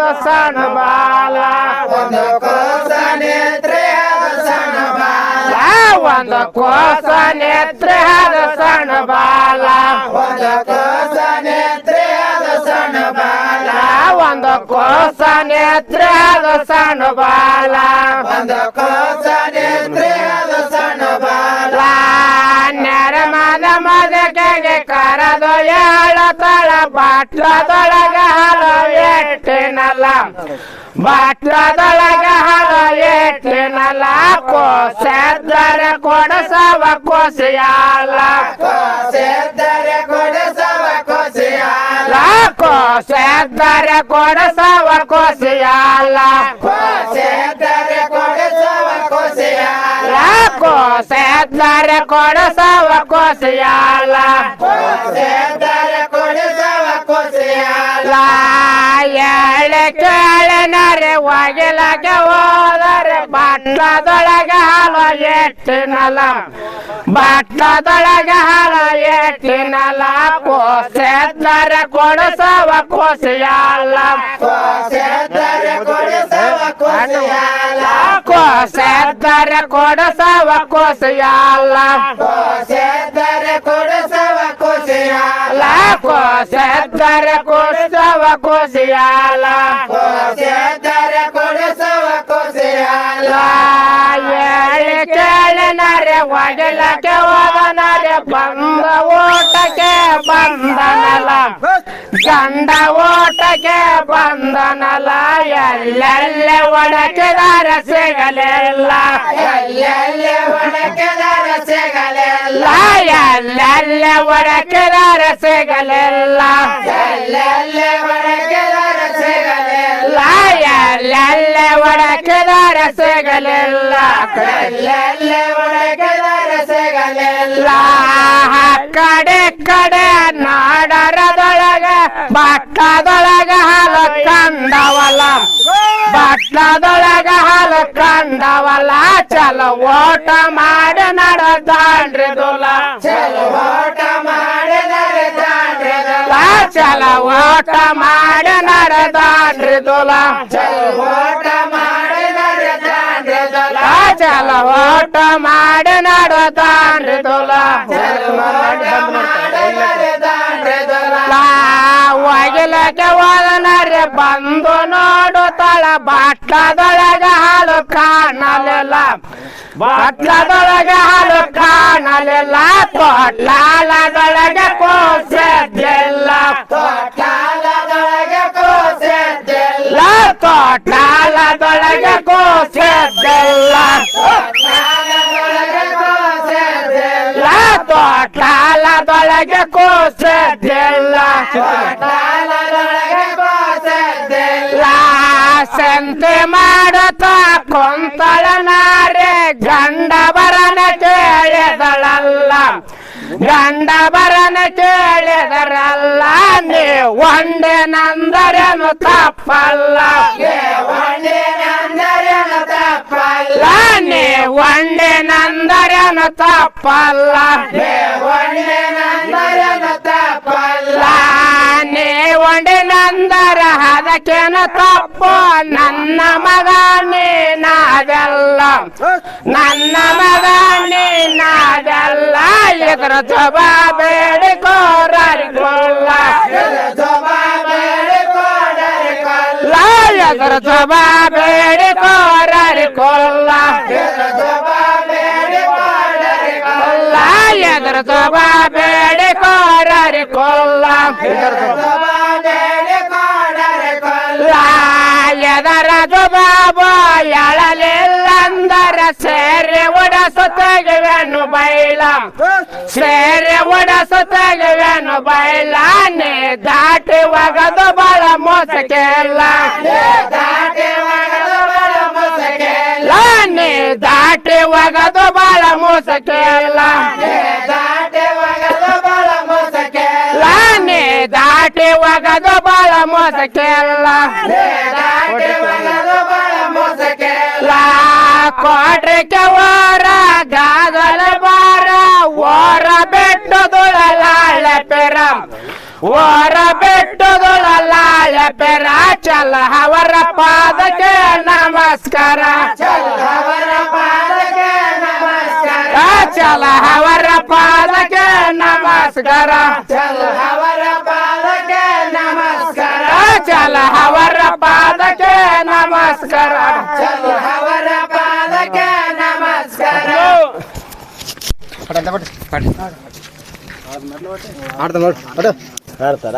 ಅದು ಸಣ್ಣ ಬಾಲ ಒಂದು ಕೋಸ ನೇತ್ರೆ ಅದು ಸಣ್ಣ ಬಾಲ ಒಂದು ಕೋಸ ನೇತ್ರೆ ಅದು ಸಣ್ಣ ಬಾಲ ಒಂದು ಕೋಸ ನೇತ್ರೆ ಅದು ಸಣ್ಣ ಬಾಲ ಒಂದು ಕೋಸ ನೇತ್ರೆ ಅದು ಸಣ್ಣ ಬಾಲ ಒಂದು ಕೋಸ ನೇತ್ರೆ ಅದು ಸಣ್ಣ ಬಾಲ ನೆರಮದ ಮದಕೆಗೆ ಕರೆದು ಹೇಳತಳ ಬಾಟ್ಲದೊಳಗ ಹಾಲು ಎಟ್ಟಿನಲ್ಲ ಬಾಟ್ಲದೊಳಗ ಹಾಲು ಎಟ್ಟಿನಲ್ಲ ಕೋಸೆದ್ದರೆ ಕೊಡಸವ ಕೋಸಿಯಾಲ ಕೋಸೆದ್ದರೆ ಕೊಡಸವ ಕೋಸಿಯಾಲ ಕೋಸೆದ್ದರೆ ಕೊಡಸವ ಕೋಸಿಯಾಲ ಕೋಸೆದ್ದರೆ ಕೊಡಸವ ಕೋಸಿಯಾಲ ಕೋಸೆದ್ದರೆ ಕೊಡಸವ ಕೋಸಿಯಾಲ ಕೋಸೆದ್ದರೆ ಕೊಡಸವ ಕೋಸಿಯಾಲ ಎಳೆ ಕೇಳನರೆ ಒಗಿಲಕ್ಕೆ ಹೋದರೆ ಬಾಟ್ಲದೊಳಗ ಹಾಲು ಎಟ್ಟಿನಲ್ಲ ಬಾಟ್ಲದೊಳಗ ಹಾಲು ಎಟ್ಟಿನಲ್ಲ ಕೋಸೆದ್ದರೆ ಕೊಡಸವ ಕೋಸಿಯಾಲ ಕೋಸೆದ್ದರೆ ಕೊಡಸವ ಕೋಸಿಯಾಲ ಕೋಸೆದ್ದರೆ ಕೊಡಸವ ಕೋಸಿಯಾಲ ಕೋಸೆದ್ದರೆ ಕೊಡಸವ ಕೋಸಿಯಾಲ ಕೋಸೆದ್ದರೆ ಕೊಡಸವ ಕೋಸಿಯಾಲ ಕೋಸೆದ್ದರೆ ಕೊಡಸವ ಕೋಸಿಯಾಲ ಎಳೆ ಕೇಳನರೆ ಒಗಿಲಕ್ಕೆ ಹೋದನರೆ ಬಂದ ಓಟಕ್ಕೆ ಬಂದನಲ್ಲ ಗಂಡ ಓಟಕ್ಕೆ ಬಂದನಲ್ಲ ಎಲ್ಲೆಲ್ಲೆ ಒಡಕಿದಾರೆ ಸಿಗಲಿಲ್ಲ ಎಲ್ಲೆಲ್ಲೆ ಒಡಕಿದಾರೆ ಸಿಗಲಿಲ್ಲ ಎಲ್ಲೆಲ್ಲೆ ಒಡಕಿದಾರೆ ಸಿಗಲಿಲ್ಲ ಎಲ್ಲೆಲ್ಲೆ ಒಡಕಿದಾರೆ ಸಿಗಲಿಲ್ಲ ಎಲ್ಲೆಲ್ಲೆ ಒಡಕಿದಾರೆ ಸಿಗಲಿಲ್ಲ ಎಲ್ಲೆಲ್ಲೆ ಒಡಕಿದಾರೆ ಸಿಗಲಿಲ್ಲ ಕಡೆ ಕಡೆ ನಾಡರದೊಳಗ ಬಾಟ್ಲದೊಳಗ ಹಾಲು ಕಂಡವಲ್ಲ ಬಾಟ್ಲದೊಳಗ ಹಾಲು ಕಂಡವಲ್ಲ ಚಲೋ ಓಟ ಮಾಡಿ ನಡೆದಾಡ್ರಿ ದುಲ ಚಲೋ ಓಟ ಮಾಡಿದರೆ ದಾಂಡ್ರದಲ್ಲ ಚಲೋ ಓಟ ಮಾಡಿ ನಡೆದಾಡ್ರಿ ದುಲ ಚಲೋ ಓಟ ಮಾಡಿದರೆ ದಾಂಡ್ರದಲ್ಲ ಚಲೋ ಓಟ ಮಾಡಿ ನಡೆದಾಡ್ರಿ ದುಲ ಚಲೋ ಓಟ ಮಾಡಿದರೆ ದಾಂಡ್ರದಲ್ಲ ಒಗಿಲಕ್ಕೆ ಹೋದನರೆ ಬಂದು ನೋಡುತ್ತಾಳ ಬಾಟ್ಲದೊಳಗ ಹಾಲು ಕಾಣಲಿಲ್ಲ ಬಾಟ್ಲದೊಳಗ ಹಾಲು ಕಾಣಲಿಲ್ಲ ತೊಟ್ಲಾಲದೊಳಗೆ ಕೋಸೆದ್ದಿಲ್ಲ ತೊಟ್ಲಾಲದೊಳಗೆ ಕೋಸೆದ್ದಿಲ್ಲ ತೊಟ್ಲಾಲದೊಳಗೆ ಕೋಸೆದ್ದಿಲ್ಲ ತೊಟ್ಲಾಲದೊಳಗೆ ಕೋಸೆದ್ದಿಲ್ಲ ತೊಟ್ಲಾಲದೊಳಗೆ ಕೋಸೆದ್ದಿಲ್ಲ ತೊಟ್ಲಾಲದೊಳಗೆ ಕೋಸೆದ್ದಿಲ್ಲ ಸಂತೆ ಮಾಡುತ್ತಾ ಕೊಂತಳ ನಾರೆ ಗಂಡ ಬರನ ಕೇಳಿದಳಲ್ಲ ಗಂಡ ಬರನ ಕೇಳಿದರಲ್ಲ ನೀ ಒಂದೇ ನಂದರೇನು ತಪ್ಪಲ್ಲ ಒಂದೇ ನಂದರೇನು ತಪ್ಪಲ್ಲ ನೀ ಒಂದೇ ನಂದರೇನು ತಪ್ಪಲ್ಲ ಒಂದೇ ನಂದರೇನು ತಪ್ಪಲ್ಲ ನೀ ಒಂದೇ ನಂದರ ಅದಕ್ಕೇನು ತಪ್ಪು ನನ್ನ ಮಗ ನೀನಾಗಲ್ಲ ನನ್ನ ಮಗ ನೀನಾಗಲ್ಲ ಇದ್ರ ಜವಾಬೇಡಿ ಕೋರರಿಕೊಳ್ಳ ಎದ್ರ ಜವಾಬೇಡಿ ಕೋರರಿಕೊಳ್ಳ ಎದ್ರ ಜವಾಬೇಡಿ ಕೋರರಿಕೊಳ್ಳ ಎದರ ಜವಾಬು ಎಳಲಿಲ್ಲಂದರ ಸೇರಿ ಒಡಸು ತೆಗೆವೆನು ಬೈಲ ಸೇರಿ ಒಡಸು ತೆಗೆವೆನು ಬೈಲ ನೀ ದಾಟಿ ಒಗದು ಬಳ ಮೋಸಕ್ಕೆಲ್ಲ ನೀ ದಾಟಿ ಒಗದು ಬಳ ಮೋಸಕ್ಕೆಲ್ಲ ನೀ ದಾಟಿ ಒಗದು ಬಳ ಮೋಸಕ್ಕೆಲ್ಲ ಕೋಟ್ರಿಕೆ ಓರ ಗಾದಲ ಬಾರ ಓರ ಬೆಟ್ಟು ದುಳಲಾಳೆ ಪೆರ ಓರ ಬೆಟ್ಟದೊಳಲಾಯ ಪೆರ ಚಲ ಅವರ ಪಾದಕ್ಕೆ ನಮಸ್ಕಾರ ಅವರ ಪಾದಕ್ಕೆ ನಮಸ್ಕಾರ ಚಲ ಅವರ ಪಾದಕ್ಕೆ ನಮಸ್ಕಾರ ಅವರ ಪಾದಕ್ಕೆ ನಮಸ್ಕಾರ ಚಲ ಅವರ ಪಾದಕ್ಕೆ ನಮಸ್ಕಾರ ಅವರ ಪಾದಕ್ಕೆ ನಮಸ್ಕಾರ ಆಡ್ತಾರ